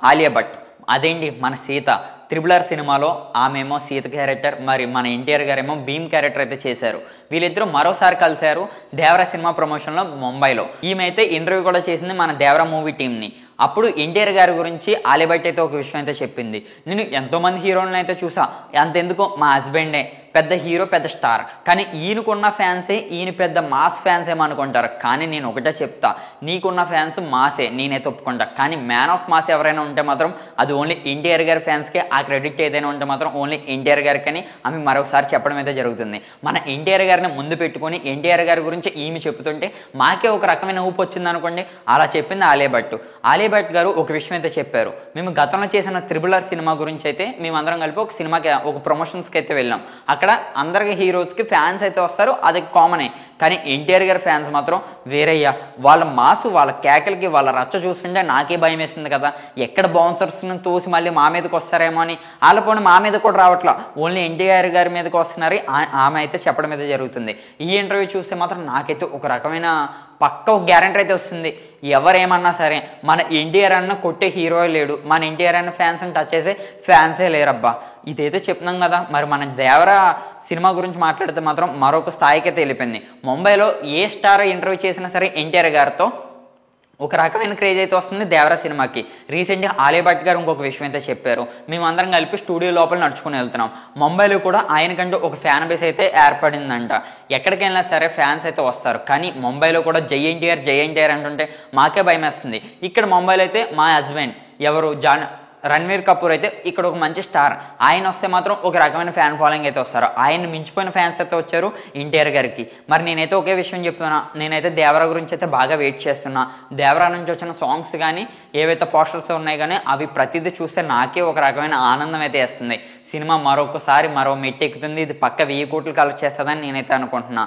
ఆలియా భట్ అదేంటి మన సీత త్రిబుల్ సినిమాలో ఆమెమో సీత క్యారెక్టర్, మరి మన ఎన్టీఆర్ గారేమో భీమ్ క్యారెక్టర్ అయితే చేశారు. వీళ్ళిద్దరూ మరోసారి కలిశారు దేవరా సినిమా ప్రమోషన్లో ముంబైలో. ఈమె అయితే ఇంటర్వ్యూ కూడా చేసింది మన దేవరా మూవీ టీంని. అప్పుడు ఎన్టీఆర్ గారి గురించి ఆలియా భట్ అయితే ఒక విషయం అయితే చెప్పింది. నేను ఎంతోమంది హీరోలను అయితే చూసా, అంతెందుకు మా హస్బెండే పెద్ద హీరో, పెద్ద స్టార్, కానీ ఈయనకున్న ఫ్యాన్సే ఈయన పెద్ద మాస్ ఫ్యాన్స్ ఏమనుకుంటారు. కానీ నేను ఒకటే చెప్తా, నీకున్న ఫ్యాన్స్ మాసే, నేనైతే ఒప్పుకుంటా. కానీ మ్యాన్ ఆఫ్ మాస్ ఎవరైనా ఉంటే మాత్రం అది ఓన్లీ ఎన్టీఆర్ గారి ఫ్యాన్స్కే. ఆ క్రెడిట్ ఏదైనా ఉంటే మాత్రం ఓన్లీ ఎన్టీఆర్ గారికి అని ఆమె మరొకసారి చెప్పడం అయితే జరుగుతుంది. మన ఎన్టీఆర్ గారిని ముందు పెట్టుకొని ఎన్టీఆర్ గారి గురించి ఈమె చెప్తుంటే మాకే ఒక రకమైన ఊపు వచ్చింది అనుకోండి. అలా చెప్పింది ఆలియా భట్. ఆలియా భట్ గారు ఒక విషయం అయితే చెప్పారు. మేము గతంలో చేసిన త్రిబుల్ సినిమా గురించి అయితే మేమందరం కలిపి ఒక సినిమాకి ఒక ప్రమోషన్స్కి అయితే వెళ్ళాం. అక్కడ అందరికి హీరోస్కి ఫ్యాన్స్ అయితే వస్తారు, అది కామనే. కానీ ఎన్టీఆర్ గారి ఫ్యాన్స్ మాత్రం వేరయ్యా. వాళ్ళ మాసు, వాళ్ళ కేకలకి, వాళ్ళ రచ్చ చూస్తుంటే నాకే భయం వేస్తుంది కదా, ఎక్కడ బౌన్సర్స్ని తోసి మళ్ళీ మా మీదకి వస్తారేమో అని. వాళ్ళ పోనీ మా మీద కూడా రావట్లా, ఓన్లీ ఎన్టీఆర్ గారి మీదకి వస్తున్నారు ఆమె అయితే చెప్పడం అయితే జరుగుతుంది. ఈ ఇంటర్వ్యూ చూస్తే మాత్రం నాకైతే ఒక రకమైన పక్క ఒక గ్యారెంటీ అయితే వస్తుంది. ఎవరేమన్నా సరే మన ఎన్టీఆర్ అన్న కొట్టే హీరో లేడు, మన ఎన్టీఆర్ అన్న ఫ్యాన్స్ని టచ్ చేసే ఫ్యాన్సే లేరబ్బా. ఇదైతే చెప్తున్నాం కదా. మరి మన దేవరా సినిమా గురించి మాట్లాడితే మాత్రం మరొక స్థాయికి అయితే వెళ్ళిపోయింది. ముంబైలో ఏ స్టార్ ఇంటర్వ్యూ చేసినా సరే ఎన్టీఆర్ గారితో ఒక రకమైన క్రేజ్ అయితే వస్తుంది దేవరా సినిమాకి. రీసెంట్గా ఆలియా భట్ గారు ఇంకొక విషయం అయితే చెప్పారు. మేమందరం కలిపి స్టూడియో లోపల నడుచుకుని వెళ్తున్నాం. ముంబైలో కూడా ఆయనకంటూ ఒక ఫ్యాన్ బేస్ అయితే ఏర్పడిందంట. ఎక్కడికి వెళ్ళినా సరే ఫ్యాన్స్ అయితే వస్తారు. కానీ ముంబైలో కూడా జై ఎన్టీఆర్ అంటుంటే మాకే భయం వేస్తుంది. ఇక్కడ ముంబైలో అయితే మా హస్బెండ్ ఎవరు రణ్వీర్ కపూర్ అయితే ఇక్కడ ఒక మంచి స్టార్, ఆయన వస్తే మాత్రం ఒక రకమైన ఫ్యాన్ ఫాలోయింగ్ అయితే వస్తారు. ఆయన్ని మించిపోయిన ఫ్యాన్స్ అయితే వచ్చారు ఎన్టీఆర్ గారికి. మరి నేనైతే ఒకే విషయం చెప్తున్నా, నేనైతే దేవరా గురించి అయితే బాగా వెయిట్ చేస్తున్నా. దేవరా నుంచి వచ్చిన సాంగ్స్ కానీ ఏవైతే పోస్టర్స్ ఉన్నాయి కానీ అవి ప్రతిదీ చూస్తే నాకే ఒక రకమైన ఆనందం అయితే వేస్తుంది. సినిమా మరొకసారి మరో మెట్టు ఎక్కుతుంది. ఇది పక్క 1000 కోట్లు కలెక్ట్ చేస్తుందని నేనైతే అనుకుంటున్నా.